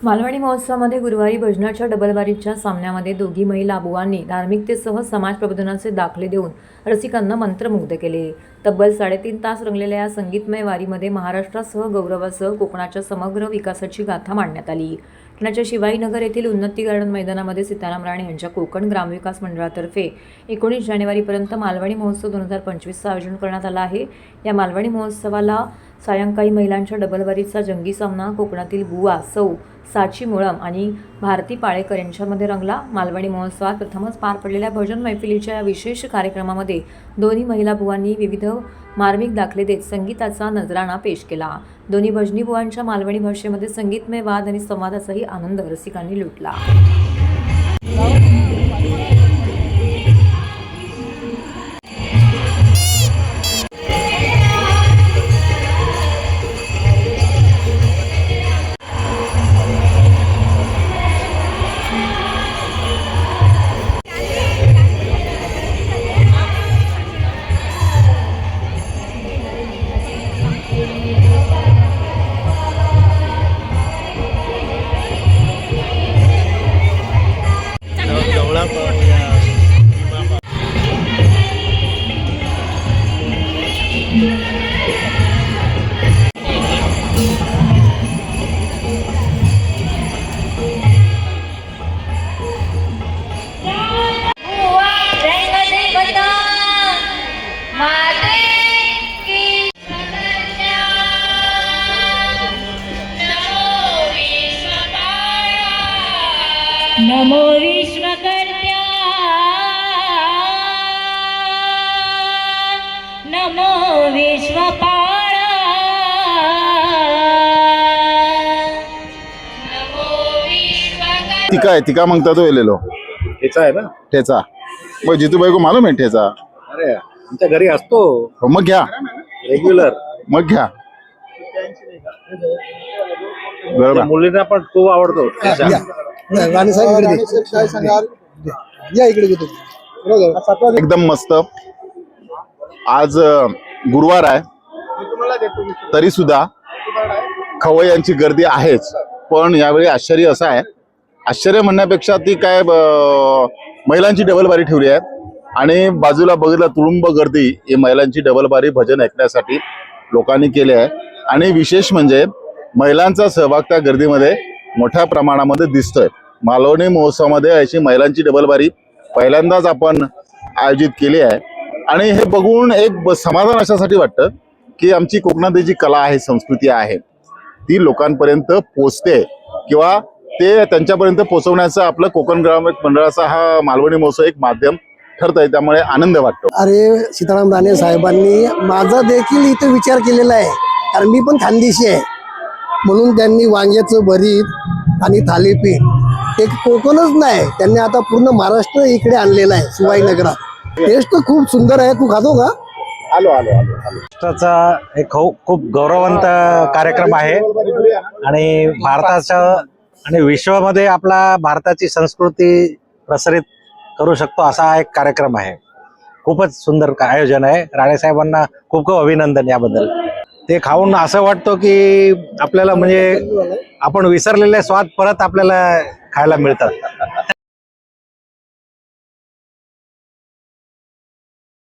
मालवणी महोत्सवामध्ये गुरुवारी भजनाच्या डबलबारीच्या सामन्यामध्ये दोघी महिला बुवांनी धार्मिकतेसह समाज प्रबोधनाचे दाखले देऊन रसिकांना मंत्रमुग्ध केले। तब्बल 3.5 तास रंगलेल्या या संगीतमय वारीमध्ये महाराष्ट्रासह गौरवासह कोकणाच्या समग्र विकासाची गाथा मांडण्यात आली। ठाण्याच्या शिवाजीनगर येथील उन्नती गार्डन मैदानामध्ये सीताराम राणे यांच्या कोकण ग्रामविकास मंडळातर्फे 19 जानेवारीपर्यंत मालवणी महोत्सव 2025चं आयोजन करण्यात आलं आहे। या मालवणी महोत्सवाला सायंकाळी महिलांच्या डबलबारीचा जंगी सामना कोकणातील बुवा सौ साची मुळम आणि भारती पाळेकर यांच्यामध्ये रंगला। मालवणी महोत्सवात प्रथमच पार पडलेल्या भजन मैफिलीच्या या विशेष कार्यक्रमामध्ये दोन्ही महिला बुवांनी विविध मार्मिक दाखले देत संगीताचा नजराणा पेश केला। दोन्ही भजनी बुवांच्या मालवणी भाषेमध्ये संगीतमय वाद आणि संवादाचाही आनंद रसिकांनी लुटला। नमो विश्वकर्त्या नमो विश्वपाळा टिका है, टिका मांगता तो ले लो। ठेचा आहे ना? ठेचा मग जितूबाई को मालूम आहे ठेचा? अरे आमच्या घरी असतो मग घ्या, रेग्युलर। मग घ्या। बरोबर, मुलींना पण खूप आवडतो ठेचा। राणे साहेब इकडे काय सांगाल? या इकडे घेतो बरोबर। एकदम मस्त। आज गुरुवार आहे तरी सुद्धा खवय्यांची गर्दी आहेच, पण यावेळी आश्चर्य असं आहे, आश्चर्य म्हणण्यापेक्षा ती काय महिलांची डबलबारी ठेवली आहे आणि बाजूला बघितलं तुडुंब गर्दी ही महिलांची डबलबारी भजन ऐकण्यासाठी लोकांनी केली आहे। आणि विशेष म्हणजे महिलांचा सहभाग त्या गर्दीमध्ये मोठ्या प्रमाणामध्ये दिसतोय। मालवणी महोत्सवामध्ये अशी महिलांची डबलबारी पहिल्यांदाच आपण आयोजित केली आहे आणि हे बघून एक समाधान अशासाठी वाटतं की आमची कोकणातली जी कला आहे, संस्कृती आहे, ती लोकांपर्यंत पोचते किंवा ते त्यांच्यापर्यंत पोहोचवण्याचं आपलं कोकण ग्रामविकास मंडळाचा हा मालवणी महोत्सव एक माध्यम ठरत आहे, त्यामुळे आनंद वाटतो। अरे सीताराम राणे साहेबांनी माझा देखील इथे विचार केलेला आहे, कारण मी पण खानदेशी आहे, म्हणून त्यांनी वांग्याचं भरीत आणि थालीपीठ एक कोकणच नाही, त्यांनी आता पूर्ण महाराष्ट्र इकडे आणलेला आहे शिवाजीनगरात। टेस्ट खूप सुंदर आहे। तू खातो का? आलो आलो आलो आलो। महाराष्ट्राचा एक खूप गौरववंत कार्यक्रम आहे आणि भारताचा आणि विश्वामध्ये आपला भारताची संस्कृती प्रसारित करू शकतो असा एक कार्यक्रम आहे। खूपच सुंदर आयोजन आहे। राणे साहेबांना खूप खूप अभिनंदन याबद्दल। ते खाऊन असं वाटतं की आपल्याला म्हणजे आपण विसरलेले स्वाद परत आपल्याला खायला मिळतात।